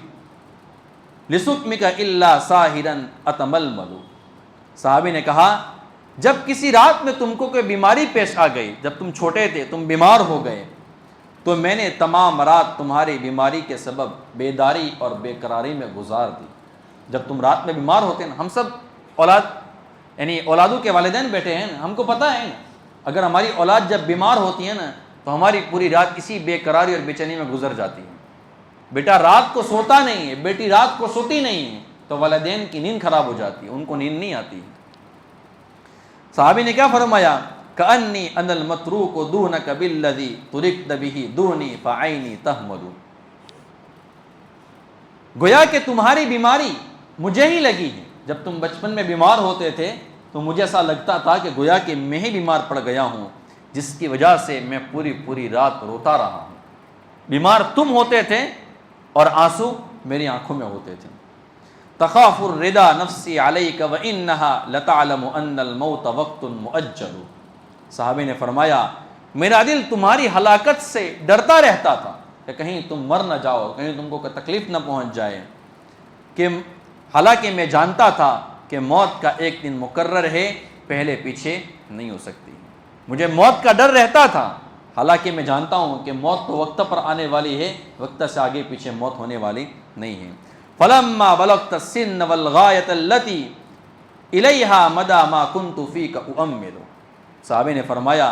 لسقمک الا ساہرا اتململ۔ صحابی نے کہا جب کسی رات میں تم کو کوئی بیماری پیش آ گئی، جب تم چھوٹے تھے، تم بیمار ہو گئے، تو میں نے تمام رات تمہاری بیماری کے سبب بیداری اور بے قراری میں گزار دی۔ جب تم رات میں بیمار ہوتے ہیں، ہم سب اولادوں کے والدین بیٹھے ہیں نا، ہم کو پتہ ہے نا، اگر ہماری اولاد جب بیمار ہوتی ہے نا تو ہماری پوری رات اسی بے قراری اور بے چینی میں گزر جاتی ہے۔ بیٹا رات کو سوتا نہیں ہے، بیٹی رات کو سوتی نہیں ہے، تو والدین کی نیند خراب ہو جاتی ہے، ان کو نیند نہیں آتی ہے۔ صحابی نے کیا فرمایا؟ کأنی انا المتروک دونک بالذی ترکت بہ دونی فعینی تحمل۔ گویا کہ تمہاری بیماری مجھے ہی لگی ہے، جب تم بچپن میں بیمار ہوتے تھے تو مجھے ایسا لگتا تھا کہ گویا کہ میں ہی بیمار پڑ گیا ہوں، جس کی وجہ سے میں پوری رات روتا رہا ہوں۔ بیمار تم ہوتے تھے اور آنسو میری آنکھوں میں ہوتے تھے۔ تخاف الردا نفسی علیک وانہا لتعلم ان الموت وقت مؤجل۔ صحابی نے فرمایا میرا دل تمہاری ہلاکت سے ڈرتا رہتا تھا کہ کہیں تم مر نہ جاؤ، کہیں تم کو کوئی تکلیف نہ پہنچ جائے، کہ حالانکہ میں جانتا تھا کہ موت کا ایک دن مقرر ہے، پہلے پیچھے نہیں ہو سکتی۔ مجھے موت کا ڈر رہتا تھا، حالانکہ میں جانتا ہوں کہ موت تو وقت پر آنے والی ہے، وقت سے آگے پیچھے موت ہونے والی نہیں ہے۔ فلما بلغت السن والغایۃ التی الیہا مدی ما کنت فیک اؤمل۔ صحابی نے فرمایا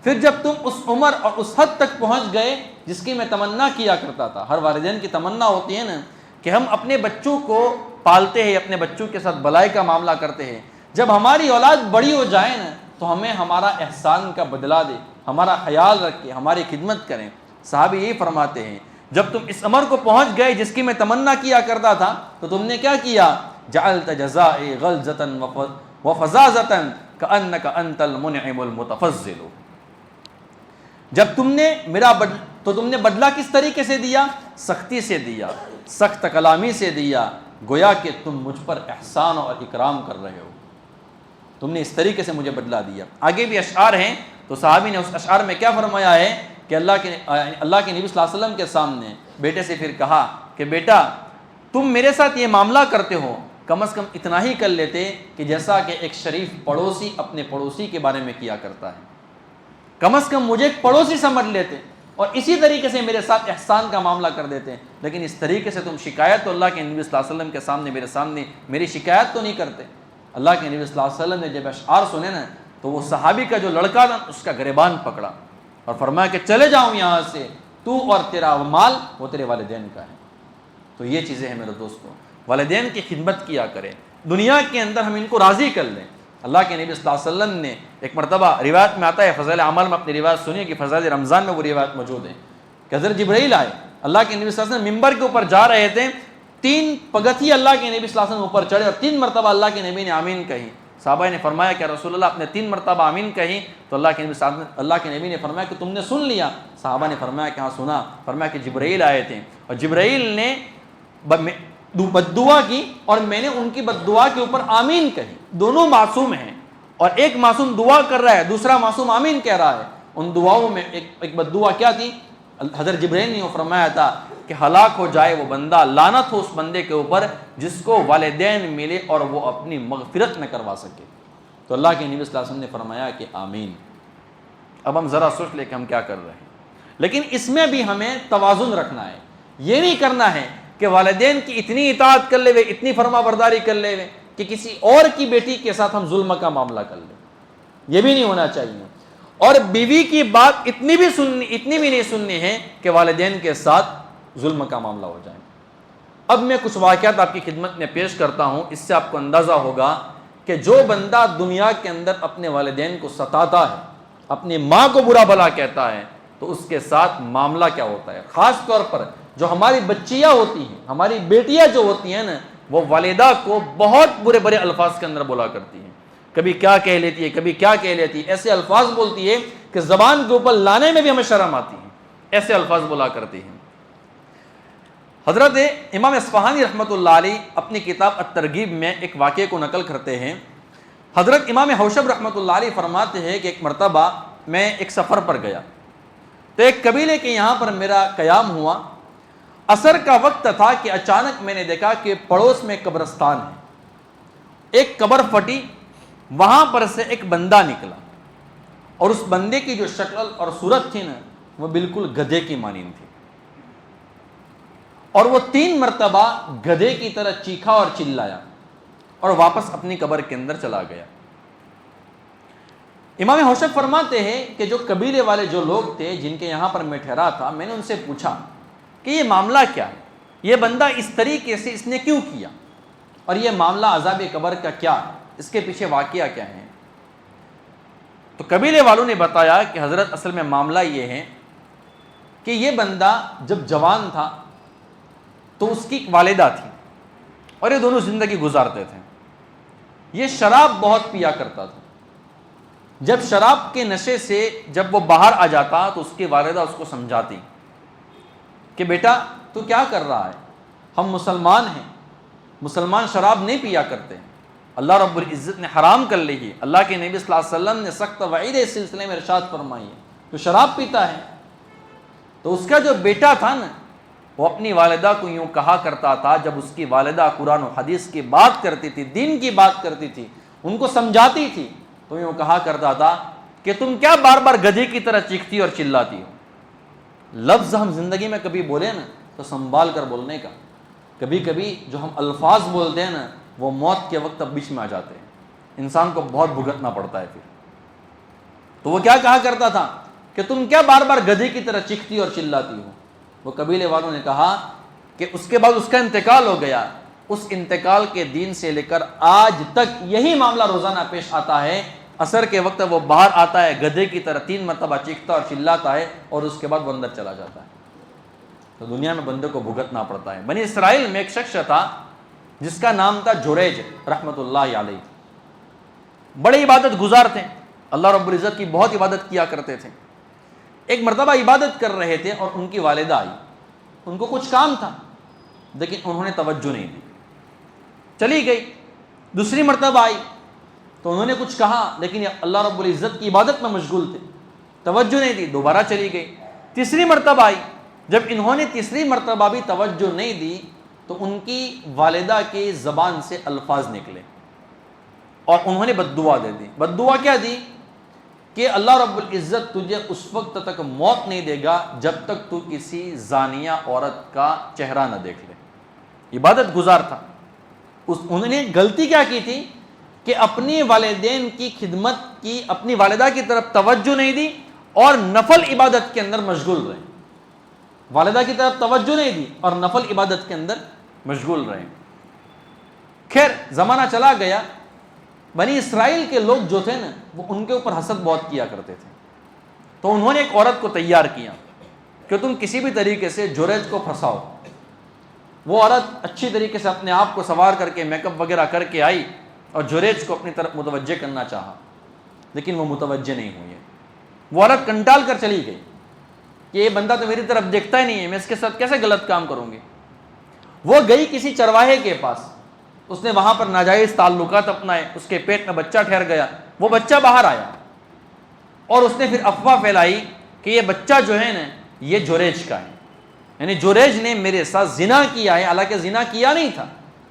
پھر جب تم اس عمر اور اس حد تک پہنچ گئے جس کی میں تمنا کیا کرتا تھا، ہر والدین کی تمنا ہوتی ہے نا کہ ہم اپنے بچوں کو پالتے ہیں، اپنے بچوں کے ساتھ بلائی کا معاملہ کرتے ہیں، جب ہماری اولاد بڑی ہو جائے نا تو ہمیں ہمارا احسان کا بدلہ دے، ہمارا خیال رکھے، ہماری خدمت کریں۔ صحابی یہی فرماتے ہیں جب تم اس عمر کو پہنچ گئے جس کی میں تمنا کیا کرتا تھا تو تم نے کیا کیا؟ جعلت جزائی غلظۃ وفظاظۃ کأنک انت المنعم المتفضل۔ جب تم نے تم نے بدلہ کس طریقے سے دیا؟ سختی سے دیا، سخت کلامی سے دیا، گویا کہ تم مجھ پر احسان اور اکرام کر رہے ہو، تم نے اس طریقے سے مجھے بدلہ دیا۔ آگے بھی اشعار ہیں تو صحابی نے اس اشعار میں کیا فرمایا ہے کہ اللہ کے نبی صلی اللہ علیہ وسلم کے سامنے بیٹے سے پھر کہا کہ بیٹا تم میرے ساتھ یہ معاملہ کرتے ہو، کم از کم اتنا ہی کر لیتے کہ جیسا کہ ایک شریف پڑوسی اپنے پڑوسی کے بارے میں کیا کرتا ہے، کم از کم مجھے ایک پڑوسی سمجھ لیتے اور اسی طریقے سے میرے ساتھ احسان کا معاملہ کر دیتے ہیں، لیکن اس طریقے سے تم شکایت تو اللہ کے نبی صلی اللہ علیہ وسلم کے سامنے میرے سامنے میری شکایت تو نہیں کرتے۔ اللہ کے نبی صلی اللہ علیہ وسلم نے جب اشعار سنے نا تو وہ صحابی کا جو لڑکا تھا اس کا گریبان پکڑا اور فرمایا کہ چلے جاؤں یہاں سے، تو اور تیرا مال وہ تیرے والدین کا ہے۔ تو یہ چیزیں ہیں میرے دوستوں، والدین کی خدمت کیا کریں، دنیا کے اندر ہم ان کو راضی کر لیں۔ اللہ کے نبی صلی اللہ علیہ وسلم نے ایک مرتبہ روایت میں آتا ہے، فضائل اعمال میں اپنی روایت سنیے کہ فضائل رمضان میں وہ روایت موجود ہے کہ حضرت جبرائیل آئے، اللہ کے نبی صلی اللہ علیہ وسلم ممبر کے اوپر جا رہے تھے، 3 پگتھی اللہ کے نبی صلی اللہ علیہ وسلم اوپر چڑھے اور 3 مرتبہ اللہ کے نبی نے آمین کہی۔ صحابہ نے فرمایا کہ رسول اللہ آپ نے 3 مرتبہ آمین کہی تو اللہ کے نبی نے فرمایا کہ تم نے سن لیا؟ صحابہ نے فرمایا کہ ہاں سنا۔ فرمایا کہ جبرائیل آئے تھے اور جبرائیل نے بد دعا کی اور میں نے ان کی بد دعا کے اوپر آمین کہی۔ دونوں معصوم ہیں اور ایک معصوم دعا کر رہا ہے، دوسرا معصوم آمین کہہ رہا ہے۔ ان دعاؤں میں ایک بد دعا کیا تھی حضرت جبرائیل نے فرمایا تھا کہ ہلاک ہو جائے وہ بندہ، لعنت ہو اس بندے کے اوپر جس کو والدین ملے اور وہ اپنی مغفرت نہ کروا سکے۔ تو اللہ کے نبی صلی اللہ علیہ وسلم نے فرمایا کہ آمین۔ اب ہم ذرا سوچ لیں کہ ہم کیا کر رہے ہیں، لیکن اس میں بھی ہمیں توازن رکھنا ہے۔ یہ نہیں کرنا ہے کہ والدین کی اتنی اطاعت کر لے ہوئے، اتنی فرما برداری کر لے ہوئے کہ کسی اور کی بیٹی کے ساتھ ہم ظلم کا معاملہ کر لیں، یہ بھی نہیں ہونا چاہیے۔ اور بیوی کی بات اتنی بھی نہیں سننی ہے کہ والدین کے ساتھ ظلم کا معاملہ ہو جائے۔ اب میں کچھ واقعات آپ کی خدمت میں پیش کرتا ہوں، اس سے آپ کو اندازہ ہوگا کہ جو بندہ دنیا کے اندر اپنے والدین کو ستاتا ہے، اپنی ماں کو برا بھلا کہتا ہے، تو اس کے ساتھ معاملہ کیا ہوتا ہے۔ خاص طور پر جو ہماری بچیاں ہوتی ہیں، ہماری بیٹیاں جو ہوتی ہیں نا، وہ والدہ کو بہت برے برے الفاظ کے اندر بولا کرتی ہیں۔ کبھی کیا کہہ لیتی ہے، کبھی کیا کہہ لیتی ہے، ایسے الفاظ بولتی ہے کہ زبان کے اوپر لانے میں بھی ہمیں شرم آتی ہے، ایسے الفاظ بولا کرتی ہیں۔ حضرت امام اصفہانی رحمۃ اللہ علیہ اپنی کتاب الترغیب میں ایک واقعے کو نقل کرتے ہیں۔ حضرت امام حوشب رحمۃ اللہ علیہ فرماتے ہیں کہ ایک مرتبہ میں ایک سفر پر گیا تو ایک قبیلے کے یہاں پر میرا قیام ہوا۔ عصر کا وقت تھا کہ اچانک میں نے دیکھا کہ پڑوس میں قبرستان ہے، ایک قبر پھٹی، وہاں پر سے ایک بندہ نکلا، اور اس بندے کی جو شکل اور صورت تھی نا، وہ بالکل گدھے کی مانند تھی، اور وہ 3 مرتبہ گدھے کی طرح چیخا اور چلایا اور واپس اپنی قبر کے اندر چلا گیا۔ امام حوشب فرماتے ہیں کہ جو قبیلے والے جو لوگ تھے جن کے یہاں پر میں ٹھہرا تھا، میں نے ان سے پوچھا کہ یہ معاملہ کیا ہے، یہ بندہ اس طریقے سے اس نے کیوں کیا، اور یہ معاملہ عذاب قبر کا کیا ہے، اس کے پیچھے واقعہ کیا ہے۔ تو قبیلے والوں نے بتایا کہ حضرت اصل میں معاملہ یہ ہے کہ یہ بندہ جب جوان تھا تو اس کی ایک والدہ تھی، اور یہ دونوں زندگی گزارتے تھے۔ یہ شراب بہت پیا کرتا تھا، جب شراب کے نشے سے جب وہ باہر آ جاتا تو اس کی والدہ اس کو سمجھاتی کہ بیٹا تو کیا کر رہا ہے، ہم مسلمان ہیں، مسلمان شراب نہیں پیا کرتے، اللہ رب العزت نے حرام کر لی ہے، اللہ کے نبی صلی اللہ علیہ وسلم نے سخت وعید اس سلسلے میں ارشاد فرمائی ہے، تو شراب پیتا ہے۔ تو اس کا جو بیٹا تھا نا، وہ اپنی والدہ کو یوں کہا کرتا تھا، جب اس کی والدہ قرآن و حدیث کی بات کرتی تھی، دین کی بات کرتی تھی، ان کو سمجھاتی تھی، تو یوں کہا کرتا تھا کہ تم کیا بار بار گدھے کی طرح چیختی اور چلاتی ہو۔ لفظ ہم زندگی میں کبھی بولے نا تو سنبھال کر بولنے کا، کبھی کبھی جو ہم الفاظ بولتے ہیں نا وہ موت کے وقت بیچ میں آ جاتے ہیں، انسان کو بہت بھگتنا پڑتا ہے پھر۔ تو وہ کیا کہا کرتا تھا کہ تم کیا بار بار گدھے کی طرح چیختی اور چلاتی ہو۔ وہ قبیلے والوں نے کہا کہ اس کے بعد اس کا انتقال ہو گیا، اس انتقال کے دن سے لے کر آج تک یہی معاملہ روزانہ پیش آتا ہے۔ عصر کے وقت وہ باہر آتا ہے، گدھے کی طرح 3 مرتبہ چیختا اور چلاتا ہے، اور اس کے بعد وہ اندر چلا جاتا ہے۔ تو دنیا میں بندے کو بھگتنا پڑتا ہے۔ بنی اسرائیل میں ایک شخص تھا جس کا نام تھا جریج رحمۃ اللہ علیہ، بڑے عبادت گزار تھے، اللہ رب العزت کی بہت عبادت کیا کرتے تھے۔ ایک مرتبہ عبادت کر رہے تھے اور ان کی والدہ آئی، ان کو کچھ کام تھا لیکن انہوں نے توجہ نہیں دی، چلی گئی۔ دوسری مرتبہ آئی تو انہوں نے کچھ کہا لیکن اللہ رب العزت کی عبادت میں مشغول تھے، توجہ نہیں دی، دوبارہ چلی گئی۔ تیسری مرتبہ آئی، جب انہوں نے تیسری مرتبہ بھی توجہ نہیں دی تو ان کی والدہ کی زبان سے الفاظ نکلے اور انہوں نے بد دعا دے دی۔ بد دعا کیا دی کہ اللہ رب العزت تجھے اس وقت تک موت نہیں دے گا جب تک تو کسی زانیہ عورت کا چہرہ نہ دیکھ لے۔ عبادت گزار تھا، انہوں نے غلطی کیا کی تھی کہ اپنی والدین کی خدمت کی، اپنی والدہ کی طرف توجہ نہیں دی اور نفل عبادت کے اندر مشغول رہے۔ والدہ کی طرف توجہ نہیں دی اور نفل عبادت کے اندر مشغول رہے۔ خیر زمانہ چلا گیا، بنی اسرائیل کے لوگ جو تھے نا وہ ان کے اوپر حسد بہت کیا کرتے تھے، تو انہوں نے ایک عورت کو تیار کیا کہ تم کسی بھی طریقے سے جریج کو پھنساؤ۔ وہ عورت اچھی طریقے سے اپنے آپ کو سنوار کر کے میک اپ وغیرہ کر کے آئی اور جریج کو اپنی طرف متوجہ کرنا چاہا، لیکن وہ متوجہ نہیں ہوئی ہے۔ وہ عورت کنٹال کر چلی گئی کہ یہ بندہ تو میری طرف دیکھتا ہی نہیں ہے، میں اس کے ساتھ کیسے غلط کام کروں گی۔ وہ گئی کسی چرواہے کے پاس، اس نے وہاں پر ناجائز تعلقات اپنائے، اس کے پیٹ میں بچہ ٹھہر گیا، وہ بچہ باہر آیا اور اس نے پھر افواہ پھیلائی کہ یہ بچہ جو ہے نا یہ جوریج کا ہے، یعنی جوریج نے میرے ساتھ زنا کیا ہے، حالانکہ زنا کیا نہیں تھا،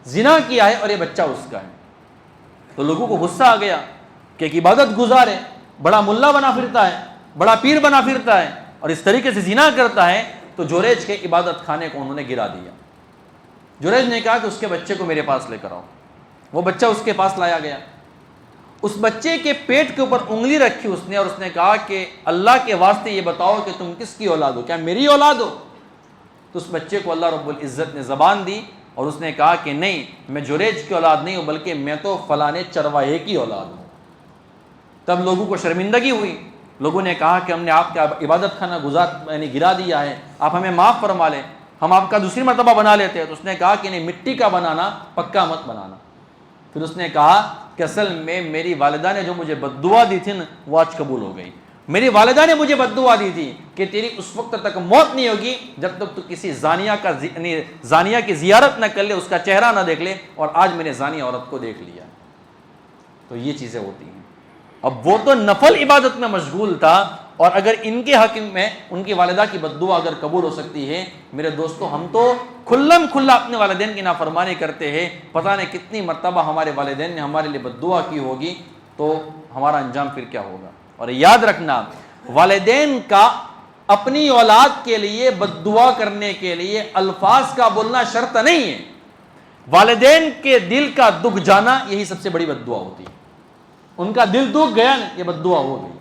زنا کیا ہے اور یہ بچہ اس کا ہے۔ تو لوگوں کو غصہ آ گیا کہ ایک عبادت گزار ہے، بڑا ملا بنا پھرتا ہے، بڑا پیر بنا پھرتا ہے اور اس طریقے سے زنا کرتا ہے، تو جوریج کے عبادت خانے کو انہوں نے گرا دیا۔ جوریج نے کہا کہ اس کے بچے کو میرے پاس لے کر آؤ۔ وہ بچہ اس کے پاس لایا گیا، اس بچے کے پیٹ کے اوپر انگلی رکھی اس نے اور اس نے کہا کہ اللہ کے واسطے یہ بتاؤ کہ تم کس کی اولاد ہو، کیا میری اولاد ہو؟ تو اس بچے کو اللہ رب العزت نے زبان دی اور اس نے کہا کہ نہیں، میں جوریج کی اولاد نہیں ہوں، بلکہ میں تو فلانے چرواہے کی اولاد ہوں۔ تب لوگوں کو شرمندگی ہوئی، لوگوں نے کہا کہ ہم نے آپ کا عبادت خانہ یعنی گرا دیا ہے، آپ ہمیں معاف فرما لیں، ہم آپ کا دوسری مرتبہ بنا لیتے ہیں۔ تو اس نے کہا کہ نہیں، مٹی کا بنانا، پکا مت بنانا۔ پھر اس نے کہا کہ اصل میں میری والدہ نے جو مجھے بد دعا دی تھی نا، وہ آج قبول ہو گئی۔ میری والدہ نے مجھے بد دعا دی تھی کہ تیری اس وقت تک موت نہیں ہوگی جب تک تو کسی زانیہ کی زیارت نہ کر لے، اس کا چہرہ نہ دیکھ لے، اور آج میں نے زانی عورت کو دیکھ لیا۔ تو یہ چیزیں ہوتی ہیں۔ اب وہ تو نفل عبادت میں مشغول تھا، اور اگر ان کے حق میں ان کی والدہ کی بد دعا اگر قبول ہو سکتی ہے، میرے دوستو ہم تو کھلم کھلا اپنے والدین کی نافرمانی کرتے ہیں، پتہ نہیں کتنی مرتبہ ہمارے والدین نے ہمارے لیے بد دعا کی ہوگی، تو ہمارا انجام پھر کیا ہوگا۔ اور یاد رکھنا، والدین کا اپنی اولاد کے لیے بد دعا کرنے کے لیے الفاظ کا بولنا شرط نہیں ہے، والدین کے دل کا دکھ جانا یہی سب سے بڑی بد دعا ہوتی ہے۔ ان کا دل دکھ گیا نا، یہ بد دعا ہو گئی۔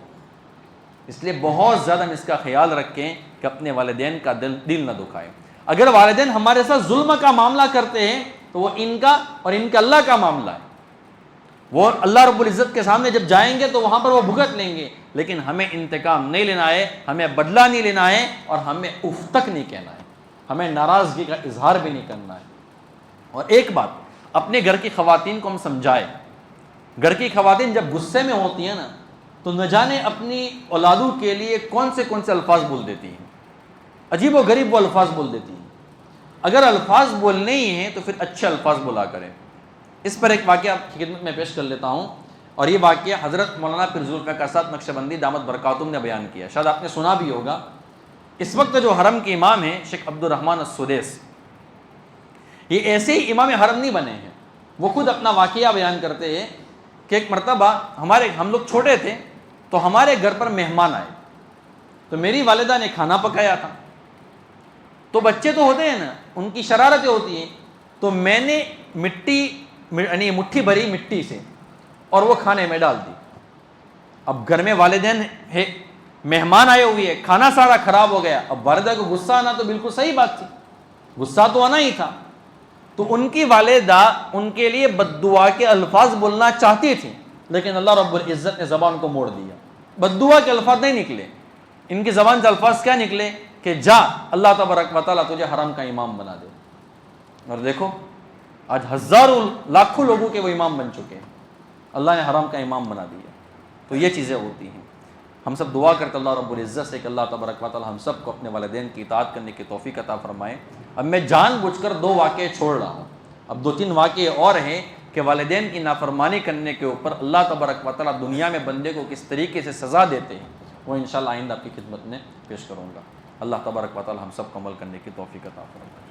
اس لیے بہت زیادہ ہم اس کا خیال رکھیں کہ اپنے والدین کا دل نہ دکھائیں۔ اگر والدین ہمارے ساتھ ظلم کا معاملہ کرتے ہیں تو وہ ان کا اور ان کا اللہ کا معاملہ ہے، وہ اللہ رب العزت کے سامنے جب جائیں گے تو وہاں پر وہ بھگت لیں گے، لیکن ہمیں انتقام نہیں لینا ہے، ہمیں بدلہ نہیں لینا ہے، اور ہمیں اف تک نہیں کہنا ہے، ہمیں ناراضگی کا اظہار بھی نہیں کرنا ہے۔ اور ایک بات اپنے گھر کی خواتین کو ہم سمجھائیں، گھر کی خواتین جب غصے میں ہوتی ہیں نا، تو نہ جانے اپنی اولادوں کے لیے کون سے الفاظ بول دیتی ہیں، عجیب و غریب وہ الفاظ بول دیتی ہیں۔ اگر الفاظ بولنے ہی ہیں تو پھر اچھے الفاظ بولا کریں۔ اس پر ایک واقعہ آپ کی خدمت میں پیش کر لیتا ہوں، اور یہ واقعہ حضرت مولانا پیر ذوالفقار صاحب نقشبندی دامت برکاتہم نے بیان کیا، شاید آپ نے سنا بھی ہوگا۔ اس وقت جو حرم کے امام ہیں شیخ عبد الرحمن السدیس، یہ ایسے ہی امام حرم نہیں بنے ہیں، وہ خود اپنا واقعہ بیان کرتے ہیں کہ ایک مرتبہ ہم لوگ چھوٹے تھے تو ہمارے گھر پر مہمان آئے، تو میری والدہ نے کھانا پکایا تھا، تو بچے تو ہوتے ہیں نا، ان کی شرارتیں ہوتی ہیں، تو میں نے مٹھی بھری مٹی سے اور وہ کھانے میں ڈال دی۔ اب گھر میں والدین ہے، مہمان آئے ہوئے ہیں، کھانا سارا خراب ہو گیا۔ اب والدہ کو غصہ آنا تو بالکل صحیح بات تھی، غصہ تو آنا ہی تھا۔ تو ان کی والدہ ان کے لیے بد دعا کے الفاظ بولنا چاہتی تھی، لیکن اللہ رب العزت نے زبان کو موڑ دیا، بد دعا کے الفاظ نہیں نکلے۔ ان کی زبان سے الفاظ کیا نکلے کہ جا، اللہ تبارک و تعالیٰ تجھے حرم کا امام بنا دے۔ اور دیکھو آج ہزاروں لاکھوں لوگوں کے وہ امام بن چکے ہیں، اللہ نے حرم کا امام بنا دیا۔ تو یہ چیزیں ہوتی ہیں۔ ہم سب دعا کرتے اللہ رب العزت سے کہ اللہ تبارک و تعالیٰ ہم سب کو اپنے والدین کی اطاعت کرنے کی توفیق عطا فرمائے۔ اب میں جان بوجھ کر 2 واقعے چھوڑ رہا ہوں، اب 2-3 واقعے اور ہیں کہ والدین کی نافرمانی کرنے کے اوپر اللہ تبارک و تعالیٰ دنیا میں بندے کو کس طریقے سے سزا دیتے ہیں، وہ انشاءاللہ آئندہ آپ کی خدمت میں پیش کروں گا۔ اللہ تبارک و تعالیٰ ہم سب کو عمل کرنے کی توفیق عطا فرمائے۔